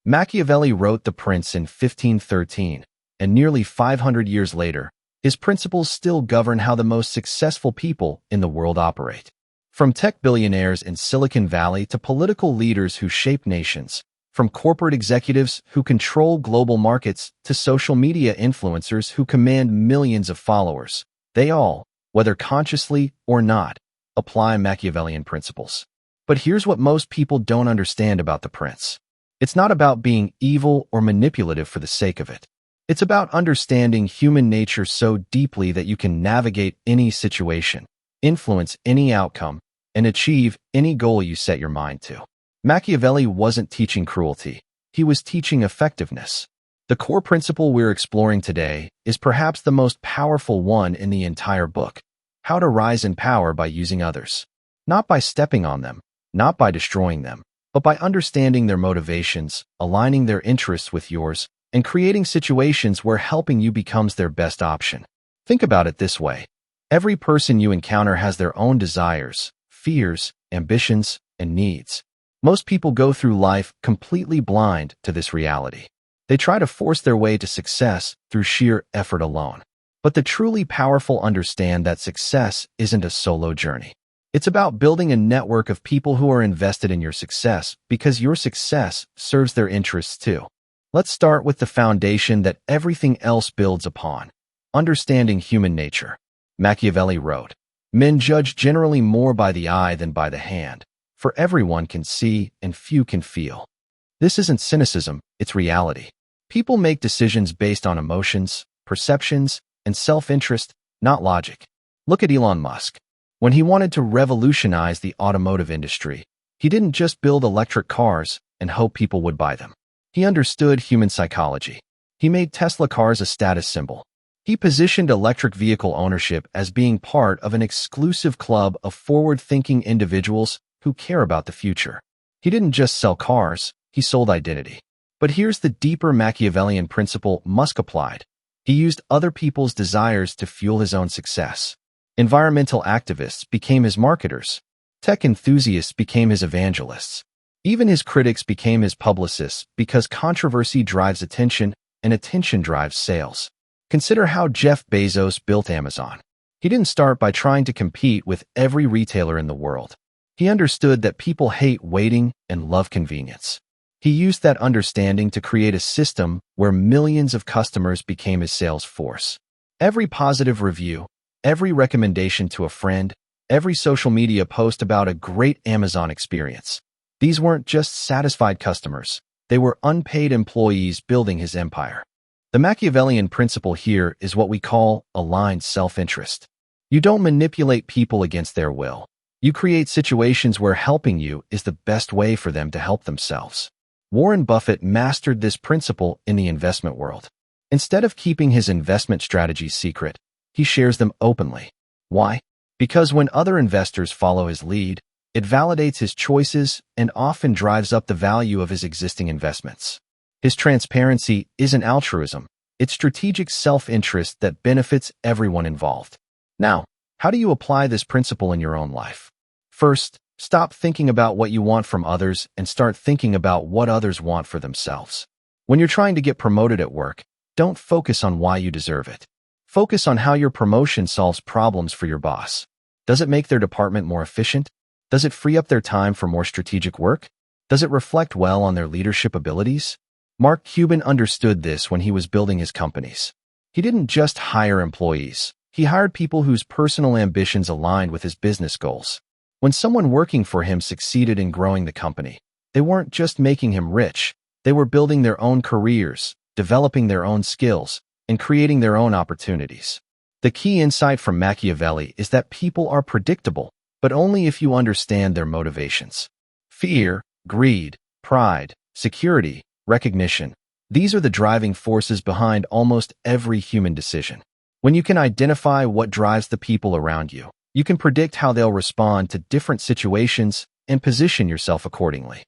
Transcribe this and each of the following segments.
Machiavelli wrote The Prince in 1513, and nearly 500 years later, his principles still govern how the most successful people in the world operate. From tech billionaires in Silicon Valley to political leaders who shape nations, from corporate executives who control global markets to social media influencers who command millions of followers, they all, whether consciously or not, apply Machiavellian principles. But here's what most people don't understand about The Prince. It's not about being evil or manipulative for the sake of it. It's about understanding human nature so deeply that you can navigate any situation, influence any outcome, and achieve any goal you set your mind to. Machiavelli wasn't teaching cruelty. He was teaching effectiveness. The core principle we're exploring today is perhaps the most powerful one in the entire book: how to rise in power by using others. Not by stepping on them, not by destroying them, but by understanding their motivations, aligning their interests with yours, and creating situations where helping you becomes their best option. Think about it this way. Every person you encounter has their own desires, fears, ambitions, and needs. Most people go through life completely blind to this reality. They try to force their way to success through sheer effort alone. But the truly powerful understand that success isn't a solo journey. It's about building a network of people who are invested in your success because your success serves their interests too. Let's start with the foundation that everything else builds upon: understanding human nature. Machiavelli wrote, "Men judge generally more by the eye than by the hand, for everyone can see and few can feel." This isn't cynicism, it's reality. People make decisions based on emotions, perceptions, and self-interest, not logic. Look at Elon Musk. When he wanted to revolutionize the automotive industry, he didn't just build electric cars and hope people would buy them. He understood human psychology. He made Tesla cars a status symbol. He positioned electric vehicle ownership as being part of an exclusive club of forward-thinking individuals who care about the future. He didn't just sell cars, he sold identity. But here's the deeper Machiavellian principle Musk applied. He used other people's desires to fuel his own success. Environmental activists became his marketers. Tech enthusiasts became his evangelists. Even his critics became his publicists because controversy drives attention and attention drives sales. Consider how Jeff Bezos built Amazon. He didn't start by trying to compete with every retailer in the world. He understood that people hate waiting and love convenience. He used that understanding to create a system where millions of customers became his sales force. Every positive review, every recommendation to a friend, every social media post about a great Amazon experience. These weren't just satisfied customers. They were unpaid employees building his empire. The Machiavellian principle here is what we call aligned self-interest. You don't manipulate people against their will. You create situations where helping you is the best way for them to help themselves. Warren Buffett mastered this principle in the investment world. Instead of keeping his investment strategies secret, he shares them openly. Why? Because when other investors follow his lead, it validates his choices and often drives up the value of his existing investments. His transparency isn't altruism, it's strategic self-interest that benefits everyone involved. Now, how do you apply this principle in your own life? First, stop thinking about what you want from others and start thinking about what others want for themselves. When you're trying to get promoted at work, don't focus on why you deserve it. Focus on how your promotion solves problems for your boss. Does it make their department more efficient? Does it free up their time for more strategic work? Does it reflect well on their leadership abilities? Mark Cuban understood this when he was building his companies. He didn't just hire employees. He hired people whose personal ambitions aligned with his business goals. When someone working for him succeeded in growing the company, they weren't just making him rich. They were building their own careers, developing their own skills, and creating their own opportunities. The key insight from Machiavelli is that people are predictable, but only if you understand their motivations. Fear, greed, pride, security, recognition. These are the driving forces behind almost every human decision. When you can identify what drives the people around you, you can predict how they'll respond to different situations and position yourself accordingly.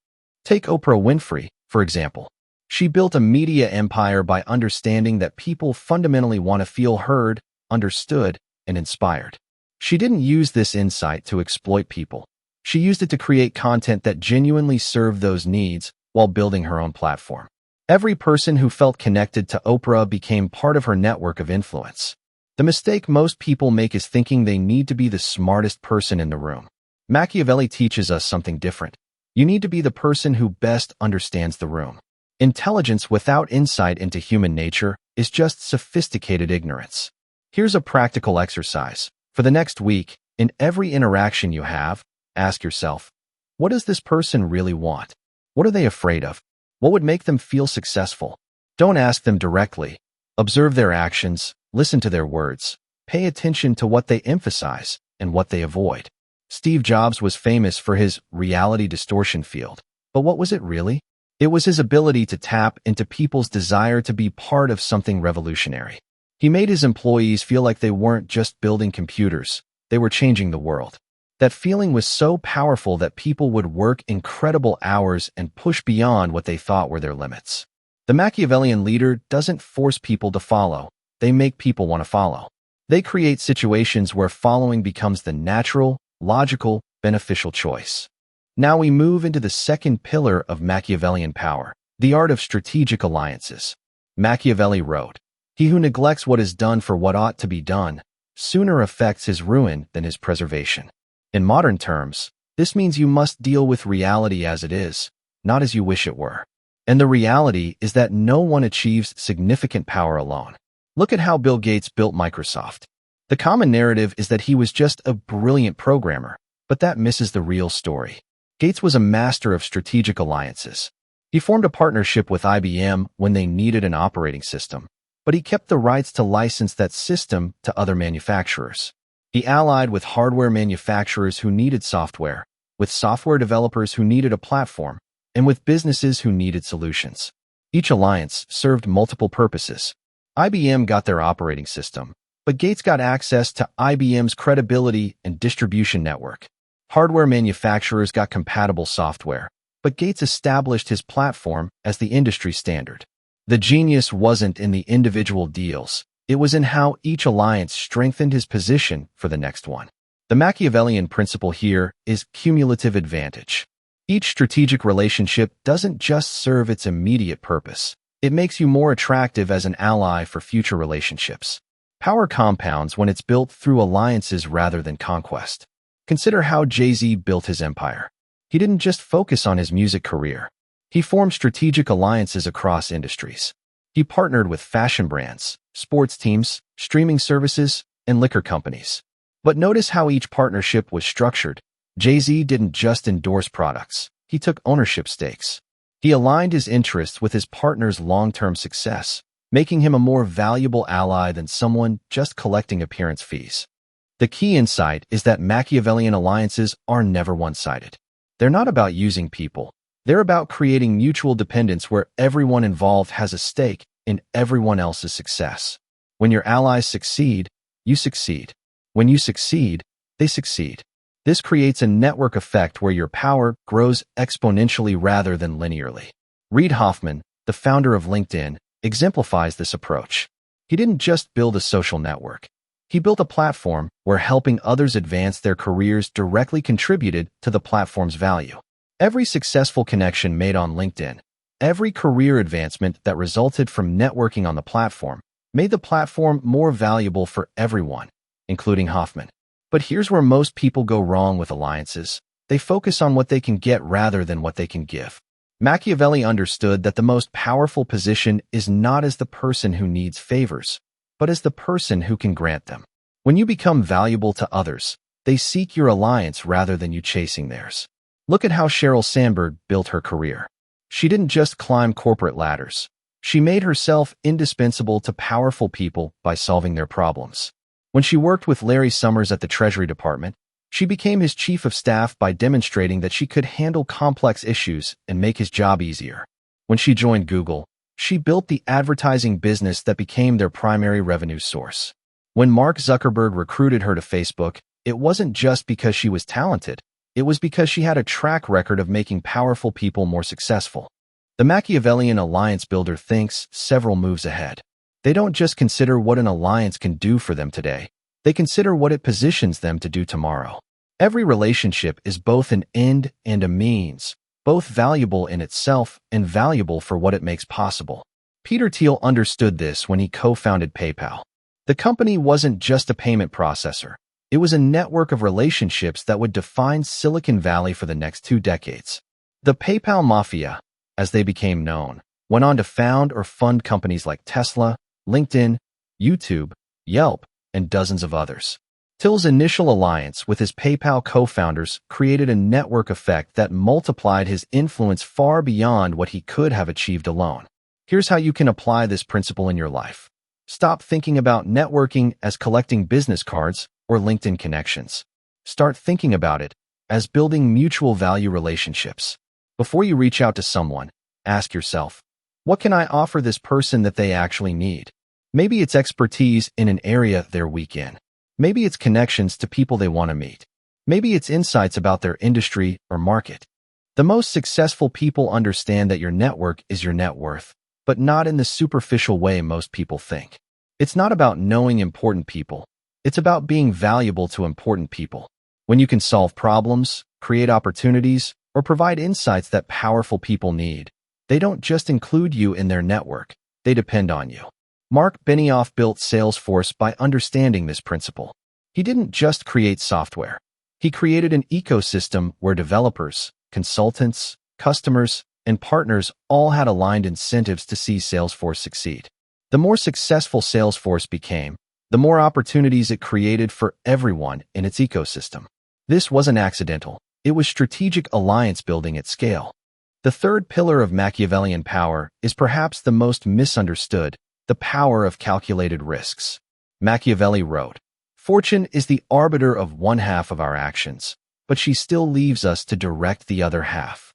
Take Oprah Winfrey, for example. She built a media empire by understanding that people fundamentally want to feel heard, understood, and inspired. She didn't use this insight to exploit people. She used it to create content that genuinely served those needs while building her own platform. Every person who felt connected to Oprah became part of her network of influence. The mistake most people make is thinking they need to be the smartest person in the room. Machiavelli teaches us something different. You need to be the person who best understands the room. Intelligence without insight into human nature is just sophisticated ignorance. Here's a practical exercise. For the next week, in every interaction you have, ask yourself, what does this person really want? What are they afraid of? What would make them feel successful? Don't ask them directly. Observe their actions, listen to their words, pay attention to what they emphasize and what they avoid. Steve Jobs was famous for his reality distortion field. But what was it really? It was his ability to tap into people's desire to be part of something revolutionary. He made his employees feel like they weren't just building computers, they were changing the world. That feeling was so powerful that people would work incredible hours and push beyond what they thought were their limits. The Machiavellian leader doesn't force people to follow, they make people want to follow. They create situations where following becomes the natural, logical, beneficial choice. Now we move into the second pillar of Machiavellian power, the art of strategic alliances. Machiavelli wrote, "He who neglects what is done for what ought to be done, sooner affects his ruin than his preservation." In modern terms, this means you must deal with reality as it is, not as you wish it were. And the reality is that no one achieves significant power alone. Look at how Bill Gates built Microsoft. The common narrative is that he was just a brilliant programmer, but that misses the real story. Gates was a master of strategic alliances. He formed a partnership with IBM when they needed an operating system, but he kept the rights to license that system to other manufacturers. He allied with hardware manufacturers who needed software, with software developers who needed a platform, and with businesses who needed solutions. Each alliance served multiple purposes. IBM got their operating system, but Gates got access to IBM's credibility and distribution network. Hardware manufacturers got compatible software, but Gates established his platform as the industry standard. The genius wasn't in the individual deals, it was in how each alliance strengthened his position for the next one. The Machiavellian principle here is cumulative advantage. Each strategic relationship doesn't just serve its immediate purpose, it makes you more attractive as an ally for future relationships. Power compounds when it's built through alliances rather than conquest. Consider how Jay-Z built his empire. He didn't just focus on his music career. He formed strategic alliances across industries. He partnered with fashion brands, sports teams, streaming services, and liquor companies. But notice how each partnership was structured. Jay-Z didn't just endorse products. He took ownership stakes. He aligned his interests with his partner's long-term success, making him a more valuable ally than someone just collecting appearance fees. The key insight is that Machiavellian alliances are never one-sided. They're not about using people. They're about creating mutual dependence where everyone involved has a stake in everyone else's success. When your allies succeed, you succeed. When you succeed, they succeed. This creates a network effect where your power grows exponentially rather than linearly. Reid Hoffman, the founder of LinkedIn, exemplifies this approach. He didn't just build a social network. He built a platform where helping others advance their careers directly contributed to the platform's value. Every successful connection made on LinkedIn, every career advancement that resulted from networking on the platform, made the platform more valuable for everyone, including Hoffman. But here's where most people go wrong with alliances. They focus on what they can get rather than what they can give. Machiavelli understood that the most powerful position is not as the person who needs favors, but as the person who can grant them. When you become valuable to others, they seek your alliance rather than you chasing theirs. Look at how Sheryl Sandberg built her career. She didn't just climb corporate ladders. She made herself indispensable to powerful people by solving their problems. When she worked with Larry Summers at the Treasury Department, she became his chief of staff by demonstrating that she could handle complex issues and make his job easier. When she joined Google, she built the advertising business that became their primary revenue source. When Mark Zuckerberg recruited her to Facebook, it wasn't just because she was talented. It was because she had a track record of making powerful people more successful. The Machiavellian alliance builder thinks several moves ahead. They don't just consider what an alliance can do for them today. They consider what it positions them to do tomorrow. Every relationship is both an end and a means. both valuable in itself and valuable for what it makes possible. Peter Thiel understood this when he co-founded PayPal. The company wasn't just a payment processor. It was a network of relationships that would define Silicon Valley for the next 2 decades. The PayPal Mafia, as they became known, went on to found or fund companies like Tesla, LinkedIn, YouTube, Yelp, and dozens of others. Thiel's initial alliance with his PayPal co-founders created a network effect that multiplied his influence far beyond what he could have achieved alone. Here's how you can apply this principle in your life. Stop thinking about networking as collecting business cards or LinkedIn connections. Start thinking about it as building mutual value relationships. Before you reach out to someone, ask yourself, what can I offer this person that they actually need? Maybe it's expertise in an area they're weak in. Maybe it's connections to people they want to meet. Maybe it's insights about their industry or market. The most successful people understand that your network is your net worth, but not in the superficial way most people think. It's not about knowing important people. It's about being valuable to important people. When you can solve problems, create opportunities, or provide insights that powerful people need, they don't just include you in their network, they depend on you. Mark Benioff built Salesforce by understanding this principle. He didn't just create software. He created an ecosystem where developers, consultants, customers, and partners all had aligned incentives to see Salesforce succeed. The more successful Salesforce became, the more opportunities it created for everyone in its ecosystem. This wasn't accidental. It was strategic alliance building at scale. The third pillar of Machiavellian power is perhaps the most misunderstood, the power of calculated risks. Machiavelli wrote, "Fortune is the arbiter of one half of our actions, but she still leaves us to direct the other half."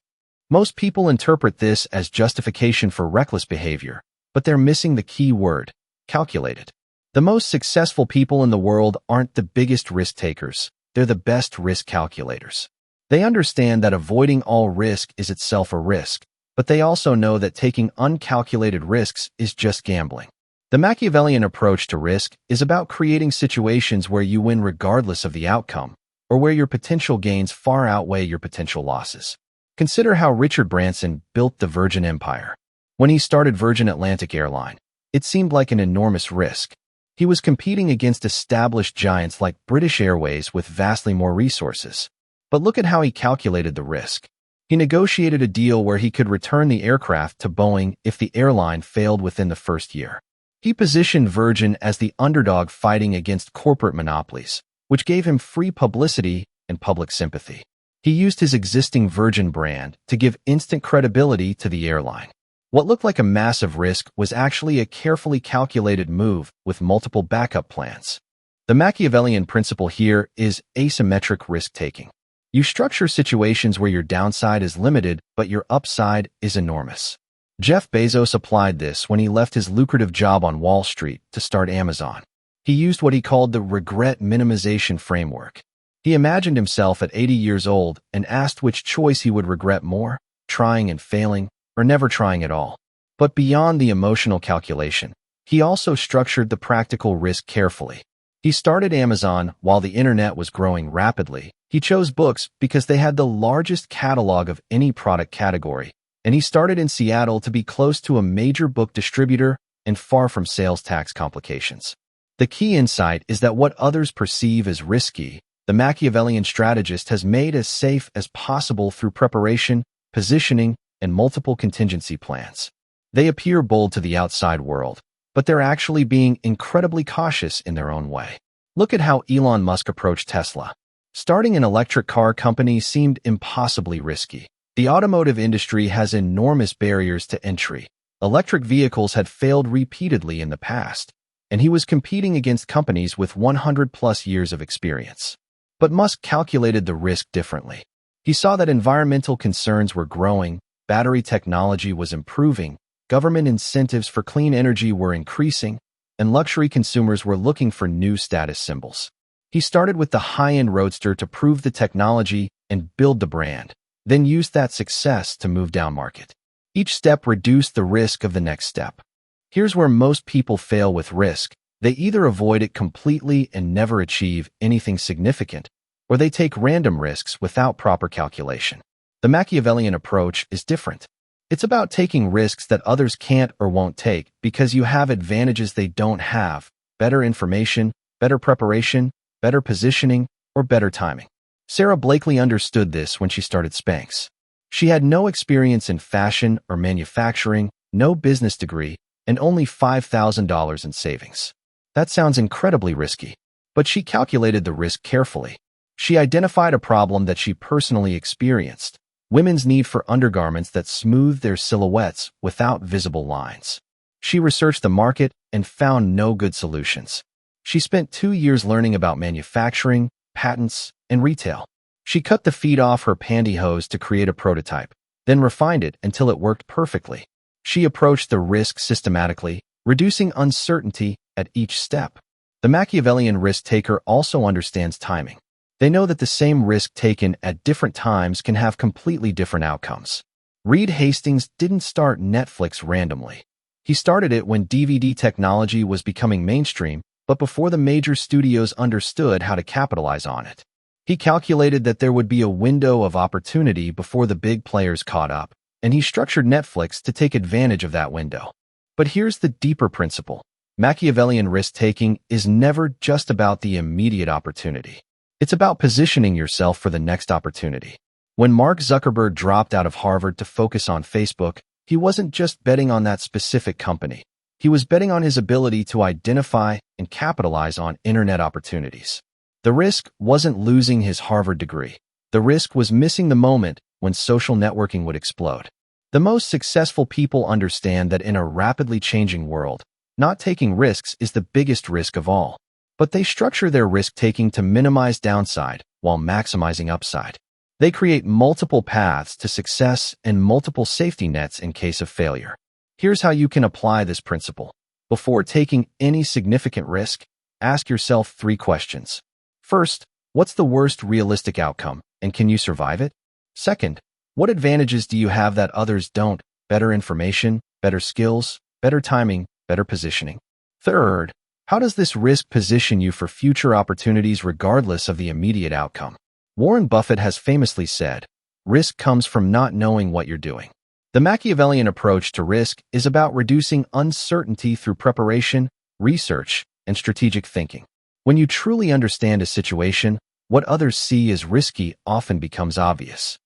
Most people interpret this as justification for reckless behavior, but they're missing the key word, calculated. The most successful people in the world aren't the biggest risk takers, they're the best risk calculators. They understand that avoiding all risk is itself a risk, but they also know that taking uncalculated risks is just gambling. The Machiavellian approach to risk is about creating situations where you win regardless of the outcome, or where your potential gains far outweigh your potential losses. Consider how Richard Branson built the Virgin Empire. When he started Virgin Atlantic Airline, it seemed like an enormous risk. He was competing against established giants like British Airways with vastly more resources. But look at how he calculated the risk. He negotiated a deal where he could return the aircraft to Boeing if the airline failed within the first year. He positioned Virgin as the underdog fighting against corporate monopolies, which gave him free publicity and public sympathy. He used his existing Virgin brand to give instant credibility to the airline. What looked like a massive risk was actually a carefully calculated move with multiple backup plans. The Machiavellian principle here is asymmetric risk-taking. You structure situations where your downside is limited, but your upside is enormous. Jeff Bezos applied this when he left his lucrative job on Wall Street to start Amazon. He used what he called the regret minimization framework. He imagined himself at 80 years old and asked which choice he would regret more, trying and failing, or never trying at all. But beyond the emotional calculation, he also structured the practical risk carefully. He started Amazon while the internet was growing rapidly. He chose books because they had the largest catalog of any product category, and he started in Seattle to be close to a major book distributor and far from sales tax complications. The key insight is that what others perceive as risky, the Machiavellian strategist has made as safe as possible through preparation, positioning, and multiple contingency plans. They appear bold to the outside world, but they're actually being incredibly cautious in their own way. Look at how Elon Musk approached Tesla. Starting an electric car company seemed impossibly risky. The automotive industry has enormous barriers to entry. Electric vehicles had failed repeatedly in the past, and he was competing against companies with 100+ years of experience. But Musk calculated the risk differently. He saw that environmental concerns were growing, battery technology was improving, government incentives for clean energy were increasing, and luxury consumers were looking for new status symbols. He started with the high-end Roadster to prove the technology and build the brand, then used that success to move down market. Each step reduced the risk of the next step. Here's where most people fail with risk. They either avoid it completely and never achieve anything significant, or they take random risks without proper calculation. The Machiavellian approach is different. It's about taking risks that others can't or won't take because you have advantages they don't have: better information, better preparation, better positioning, or better timing. Sarah Blakely understood this when she started Spanx. She had no experience in fashion or manufacturing, no business degree, and only $5,000 in savings. That sounds incredibly risky, but she calculated the risk carefully. She identified a problem that she personally experienced: women's need for undergarments that smooth their silhouettes without visible lines. She researched the market and found no good solutions. She spent 2 years learning about manufacturing, patents, and retail. She cut the feet off her pantyhose to create a prototype, then refined it until it worked perfectly. She approached the risk systematically, reducing uncertainty at each step. The Machiavellian risk-taker also understands timing. They know that the same risk taken at different times can have completely different outcomes. Reed Hastings didn't start Netflix randomly. He started it when DVD technology was becoming mainstream, but before the major studios understood how to capitalize on it. He calculated that there would be a window of opportunity before the big players caught up, and he structured Netflix to take advantage of that window. But here's the deeper principle. Machiavellian risk-taking is never just about the immediate opportunity. It's about positioning yourself for the next opportunity. When Mark Zuckerberg dropped out of Harvard to focus on Facebook, he wasn't just betting on that specific company. He was betting on his ability to identify and capitalize on internet opportunities. The risk wasn't losing his Harvard degree. The risk was missing the moment when social networking would explode. The most successful people understand that in a rapidly changing world, not taking risks is the biggest risk of all. But they structure their risk-taking to minimize downside while maximizing upside. They create multiple paths to success and multiple safety nets in case of failure. Here's how you can apply this principle. Before taking any significant risk, ask yourself 3 questions. First, what's the worst realistic outcome, and can you survive it? Second, what advantages do you have that others don't? Better information, better skills, better timing, better positioning. Third, how does this risk position you for future opportunities regardless of the immediate outcome? Warren Buffett has famously said, "Risk comes from not knowing what you're doing." The Machiavellian approach to risk is about reducing uncertainty through preparation, research, and strategic thinking. When you truly understand a situation, what others see as risky often becomes obvious.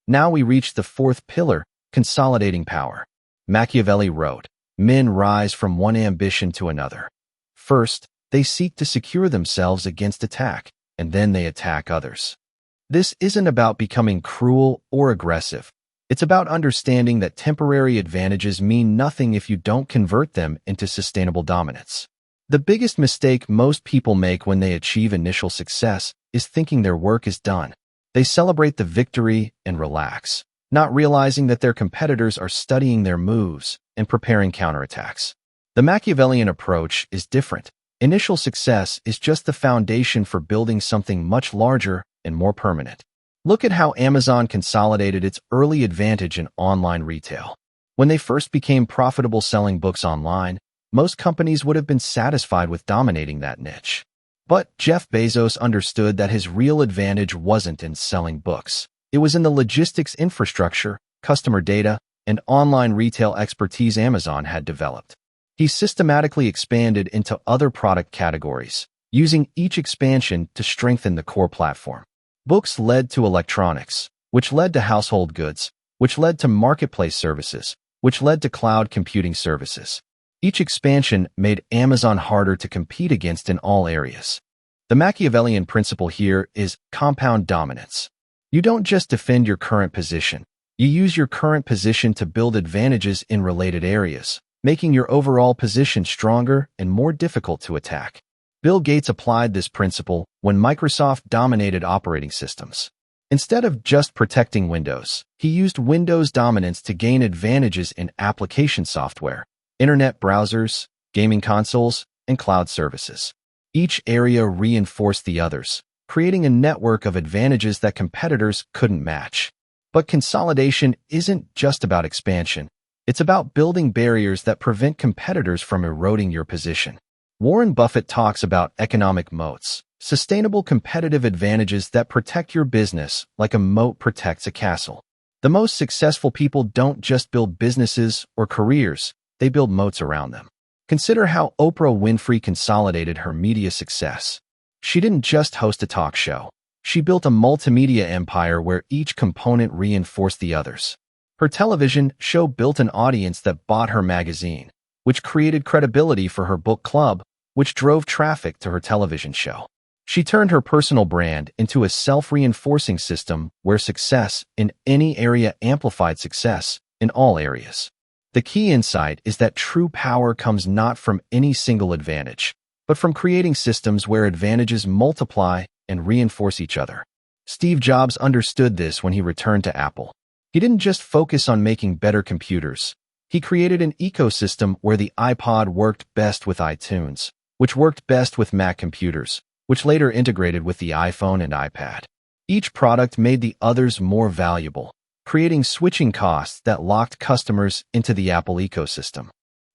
Now we reach the 4th pillar, consolidating power. Machiavelli wrote, "Men rise from one ambition to another. First, they seek to secure themselves against attack, and then they attack others." This isn't about becoming cruel or aggressive. It's about understanding that temporary advantages mean nothing if you don't convert them into sustainable dominance. The biggest mistake most people make when they achieve initial success is thinking their work is done. They celebrate the victory and relax, not realizing that their competitors are studying their moves and preparing counterattacks. The Machiavellian approach is different. Initial success is just the foundation for building something much larger and more permanent. Look at how Amazon consolidated its early advantage in online retail. When they first became profitable selling books online, most companies would have been satisfied with dominating that niche. But Jeff Bezos understood that his real advantage wasn't in selling books. It was in the logistics infrastructure, customer data, and online retail expertise Amazon had developed. He systematically expanded into other product categories, using each expansion to strengthen the core platform. Books led to electronics, which led to household goods, which led to marketplace services, which led to cloud computing services. Each expansion made Amazon harder to compete against in all areas. The Machiavellian principle here is compound dominance. You don't just defend your current position. You use your current position to build advantages in related areas, making your overall position stronger and more difficult to attack. Bill Gates applied this principle when Microsoft dominated operating systems. Instead of just protecting Windows, he used Windows dominance to gain advantages in application software, internet browsers, gaming consoles, and cloud services. Each area reinforced the others, creating a network of advantages that competitors couldn't match. But consolidation isn't just about expansion. It's about building barriers that prevent competitors from eroding your position. Warren Buffett talks about economic moats, sustainable competitive advantages that protect your business like a moat protects a castle. The most successful people don't just build businesses or careers, they build moats around them. Consider how Oprah Winfrey consolidated her media success. She didn't just host a talk show. She built a multimedia empire where each component reinforced the others. Her television show built an audience that bought her magazine, which created credibility for her book club, which drove traffic to her television show. She turned her personal brand into a self-reinforcing system where success in any area amplified success in all areas. The key insight is that true power comes not from any single advantage, but from creating systems where advantages multiply and reinforce each other. Steve Jobs understood this when he returned to Apple. He didn't just focus on making better computers. He created an ecosystem where the iPod worked best with iTunes, which worked best with Mac computers, which later integrated with the iPhone and iPad. Each product made the others more valuable, creating switching costs that locked customers into the Apple ecosystem.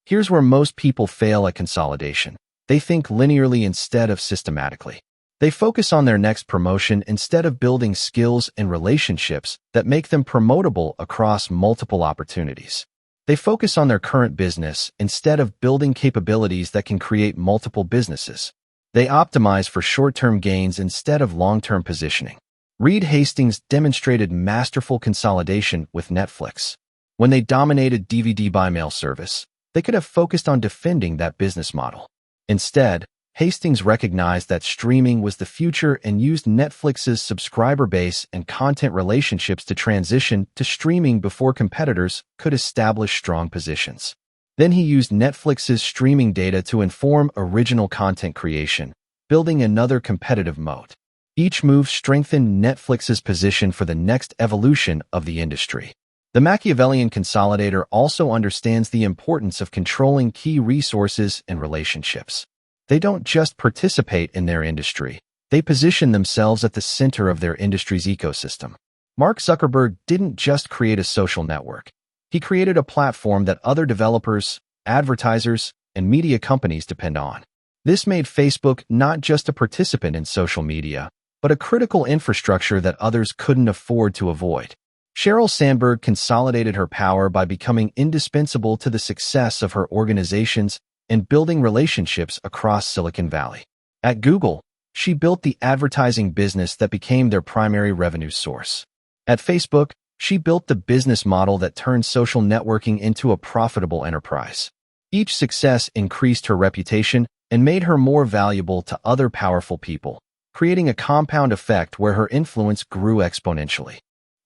Here's where most people fail at consolidation. They think linearly instead of systematically. They focus on their next promotion instead of building skills and relationships that make them promotable across multiple opportunities. They focus on their current business instead of building capabilities that can create multiple businesses. They optimize for short-term gains instead of long-term positioning. Reed Hastings demonstrated masterful consolidation with Netflix. When they dominated DVD by mail service, they could have focused on defending that business model. Instead, Hastings recognized that streaming was the future and used Netflix's subscriber base and content relationships to transition to streaming before competitors could establish strong positions. Then he used Netflix's streaming data to inform original content creation, building another competitive moat. Each move strengthened Netflix's position for the next evolution of the industry. The Machiavellian consolidator also understands the importance of controlling key resources and relationships. They don't just participate in their industry, they position themselves at the center of their industry's ecosystem. Mark Zuckerberg didn't just create a social network. He created a platform that other developers, advertisers, and media companies depend on. This made Facebook not just a participant in social media, but a critical infrastructure that others couldn't afford to avoid. Sheryl Sandberg consolidated her power by becoming indispensable to the success of her organizations and building relationships across Silicon Valley. At Google, she built the advertising business that became their primary revenue source. At Facebook, she built the business model that turned social networking into a profitable enterprise. Each success increased her reputation and made her more valuable to other powerful people, creating a compound effect where her influence grew exponentially.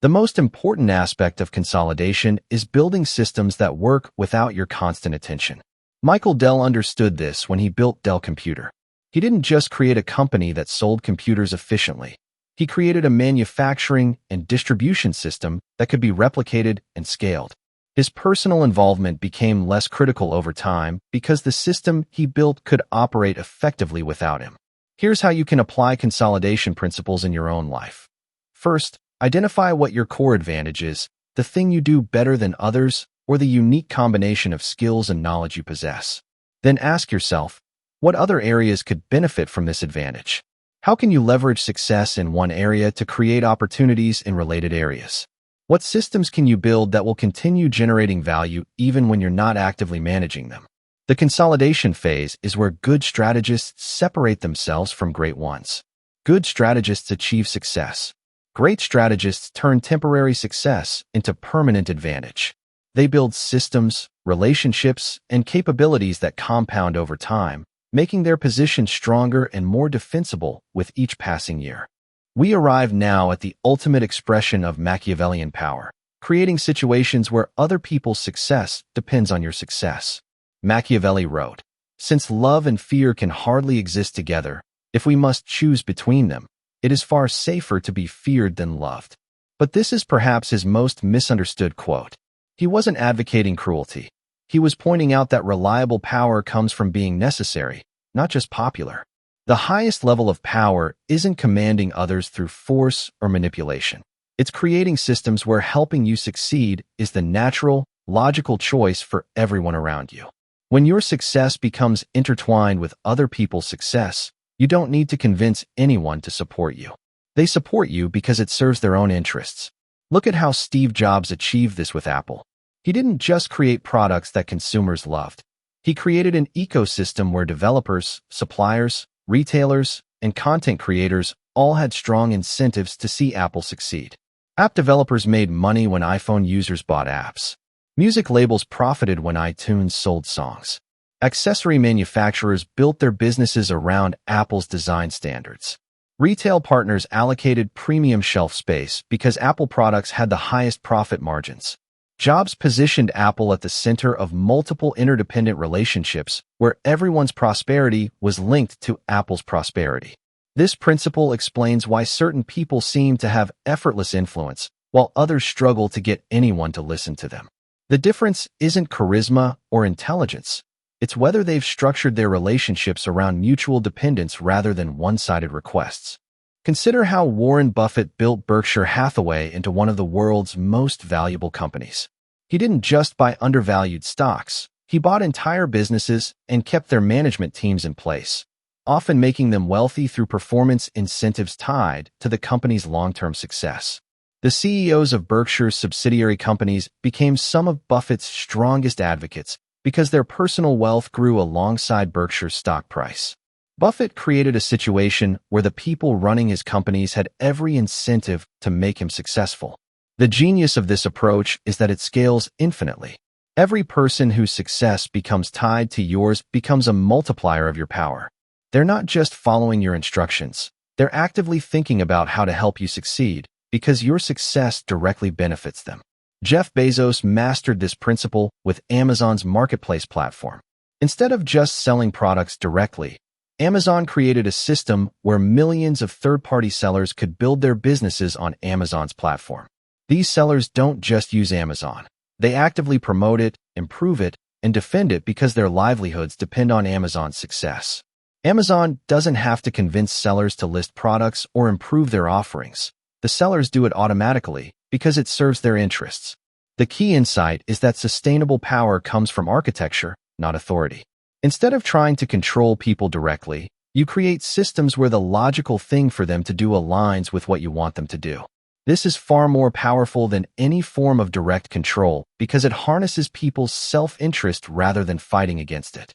The most important aspect of consolidation is building systems that work without your constant attention. Michael Dell understood this when he built Dell Computer. He didn't just create a company that sold computers efficiently. He created a manufacturing and distribution system that could be replicated and scaled. His personal involvement became less critical over time because the system he built could operate effectively without him. Here's how you can apply consolidation principles in your own life. First, identify what your core advantage is, the thing you do better than others, or the unique combination of skills and knowledge you possess. Then ask yourself, what other areas could benefit from this advantage? How can you leverage success in one area to create opportunities in related areas? What systems can you build that will continue generating value even when you're not actively managing them? The consolidation phase is where good strategists separate themselves from great ones. Good strategists achieve success. Great strategists turn temporary success into permanent advantage. They build systems, relationships, and capabilities that compound over time, making their position stronger and more defensible with each passing year. We arrive now at the ultimate expression of Machiavellian power, creating situations where other people's success depends on your success. Machiavelli wrote, "Since love and fear can hardly exist together, if we must choose between them, it is far safer to be feared than loved." But this is perhaps his most misunderstood quote. He wasn't advocating cruelty. He was pointing out that reliable power comes from being necessary, not just popular. The highest level of power isn't commanding others through force or manipulation. It's creating systems where helping you succeed is the natural, logical choice for everyone around you. When your success becomes intertwined with other people's success, you don't need to convince anyone to support you. They support you because it serves their own interests. Look at how Steve Jobs achieved this with Apple. He didn't just create products that consumers loved. He created an ecosystem where developers, suppliers, retailers, and content creators all had strong incentives to see Apple succeed. App developers made money when iPhone users bought apps. Music labels profited when iTunes sold songs. Accessory manufacturers built their businesses around Apple's design standards. Retail partners allocated premium shelf space because Apple products had the highest profit margins. Jobs positioned Apple at the center of multiple interdependent relationships where everyone's prosperity was linked to Apple's prosperity. This principle explains why certain people seem to have effortless influence, while others struggle to get anyone to listen to them. The difference isn't charisma or intelligence. It's whether they've structured their relationships around mutual dependence rather than one-sided requests. Consider how Warren Buffett built Berkshire Hathaway into one of the world's most valuable companies. He didn't just buy undervalued stocks. He bought entire businesses and kept their management teams in place, often making them wealthy through performance incentives tied to the company's long-term success. The CEOs of Berkshire's subsidiary companies became some of Buffett's strongest advocates because their personal wealth grew alongside Berkshire's stock price. Buffett created a situation where the people running his companies had every incentive to make him successful. The genius of this approach is that it scales infinitely. Every person whose success becomes tied to yours becomes a multiplier of your power. They're not just following your instructions. They're actively thinking about how to help you succeed because your success directly benefits them. Jeff Bezos mastered this principle with Amazon's marketplace platform. Instead of just selling products directly, Amazon created a system where millions of third-party sellers could build their businesses on Amazon's platform. These sellers don't just use Amazon. They actively promote it, improve it, and defend it because their livelihoods depend on Amazon's success. Amazon doesn't have to convince sellers to list products or improve their offerings. The sellers do it automatically because it serves their interests. The key insight is that sustainable power comes from architecture, not authority. Instead of trying to control people directly, you create systems where the logical thing for them to do aligns with what you want them to do. This is far more powerful than any form of direct control because it harnesses people's self-interest rather than fighting against it.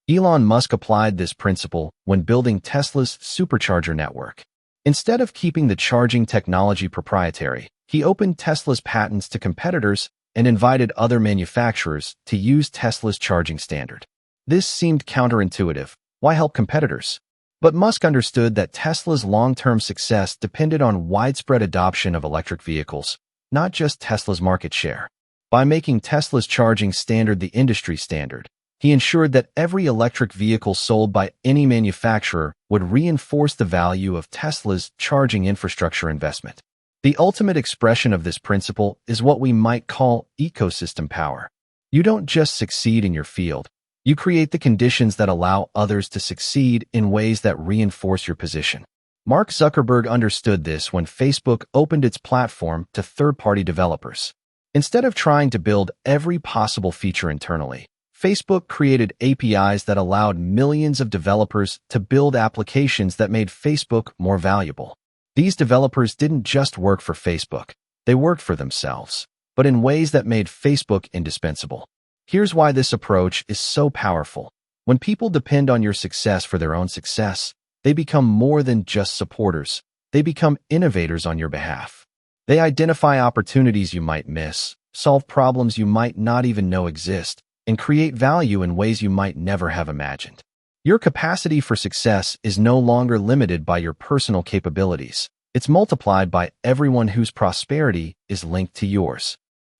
Elon Musk applied this principle when building Tesla's supercharger network. Instead of keeping the charging technology proprietary, he opened Tesla's patents to competitors and invited other manufacturers to use Tesla's charging standard. This seemed counterintuitive. Why help competitors? But Musk understood that Tesla's long-term success depended on widespread adoption of electric vehicles, not just Tesla's market share. By making Tesla's charging standard the industry standard, he ensured that every electric vehicle sold by any manufacturer would reinforce the value of Tesla's charging infrastructure investment. The ultimate expression of this principle is what we might call ecosystem power. You don't just succeed in your field. You create the conditions that allow others to succeed in ways that reinforce your position. Mark Zuckerberg understood this when Facebook opened its platform to third-party developers. Instead of trying to build every possible feature internally, Facebook created APIs that allowed millions of developers to build applications that made Facebook more valuable. These developers didn't just work for Facebook, they worked for themselves, but in ways that made Facebook indispensable. Here's why this approach is so powerful. When people depend on your success for their own success, they become more than just supporters. They become innovators on your behalf. They identify opportunities you might miss, solve problems you might not even know exist, and create value in ways you might never have imagined. Your capacity for success is no longer limited by your personal capabilities. It's multiplied by everyone whose prosperity is linked to yours.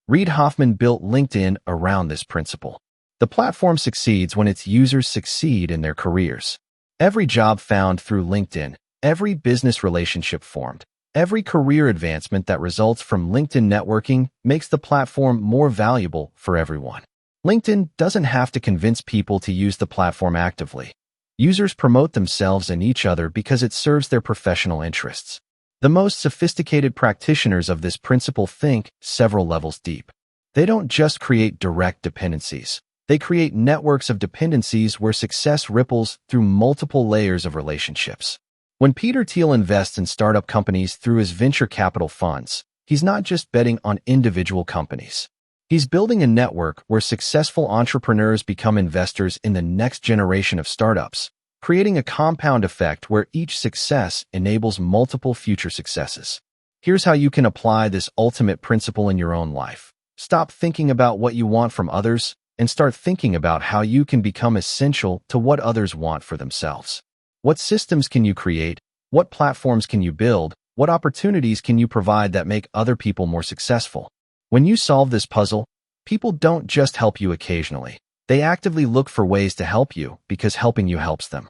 Reid Hoffman built LinkedIn around this principle. The platform succeeds when its users succeed in their careers. Every job found through LinkedIn, every business relationship formed, every career advancement that results from LinkedIn networking makes the platform more valuable for everyone. LinkedIn doesn't have to convince people to use the platform actively. Users promote themselves and each other because it serves their professional interests. The most sophisticated practitioners of this principle think several levels deep. They don't just create direct dependencies. They create networks of dependencies where success ripples through multiple layers of relationships. When Peter Thiel invests in startup companies through his venture capital funds, He's not just betting on individual companies. He's building a network where successful entrepreneurs become investors in the next generation of startups, creating a compound effect where each success enables multiple future successes. Here's how you can apply this ultimate principle in your own life. Stop thinking about what you want from others and start thinking about how you can become essential to what others want for themselves. What systems can you create? What platforms can you build? What opportunities can you provide that make other people more successful? When you solve this puzzle, people don't just help you occasionally. They actively look for ways to help you because helping you helps them.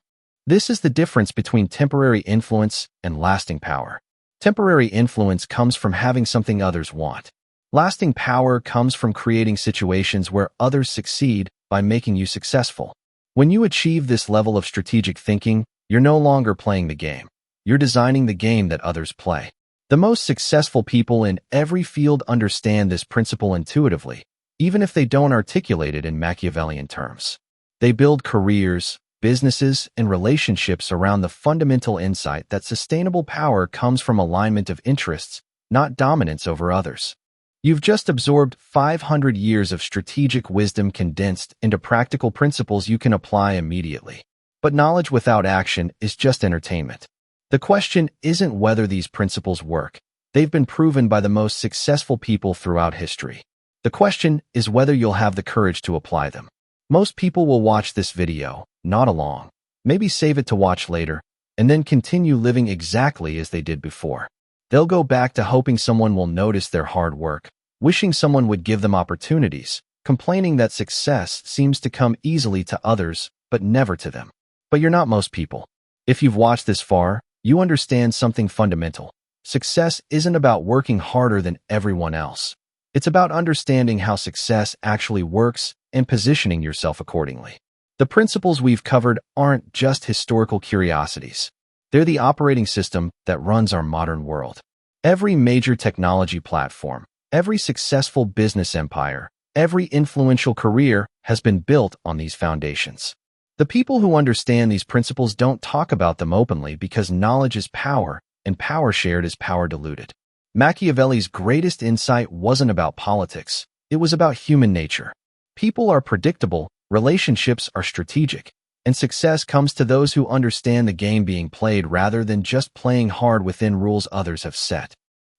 This is the difference between temporary influence and lasting power. Temporary influence comes from having something others want. Lasting power comes from creating situations where others succeed by making you successful. When you achieve this level of strategic thinking, you're no longer playing the game. You're designing the game that others play. The most successful people in every field understand this principle intuitively, even if they don't articulate it in Machiavellian terms. They build careers, businesses, and relationships around the fundamental insight that sustainable power comes from alignment of interests, not dominance over others. You've just absorbed 500 years of strategic wisdom condensed into practical principles you can apply immediately. But knowledge without action is just entertainment. The question isn't whether these principles work. They've been proven by the most successful people throughout history. The question is whether you'll have the courage to apply them. Most people will watch this video, not along, maybe save it to watch later, and then continue living exactly as they did before. They'll go back to hoping someone will notice their hard work, wishing someone would give them opportunities, complaining that success seems to come easily to others, but never to them. But you're not most people. If you've watched this far, you understand something fundamental. Success isn't about working harder than everyone else. It's about understanding how success actually works and positioning yourself accordingly. The principles we've covered aren't just historical curiosities. They're the operating system that runs our modern world. Every major technology platform, every successful business empire, every influential career has been built on these foundations. The people who understand these principles don't talk about them openly because knowledge is power, and power shared is power diluted. Machiavelli's greatest insight wasn't about politics. It was about human nature. People are predictable, relationships are strategic, and success comes to those who understand the game being played rather than just playing hard within rules others have set.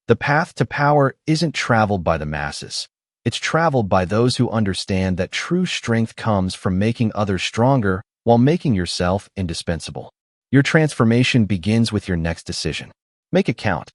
The path to power isn't traveled by the masses. It's traveled by those who understand that true strength comes from making others stronger while making yourself indispensable. Your transformation begins with your next decision. Make it count.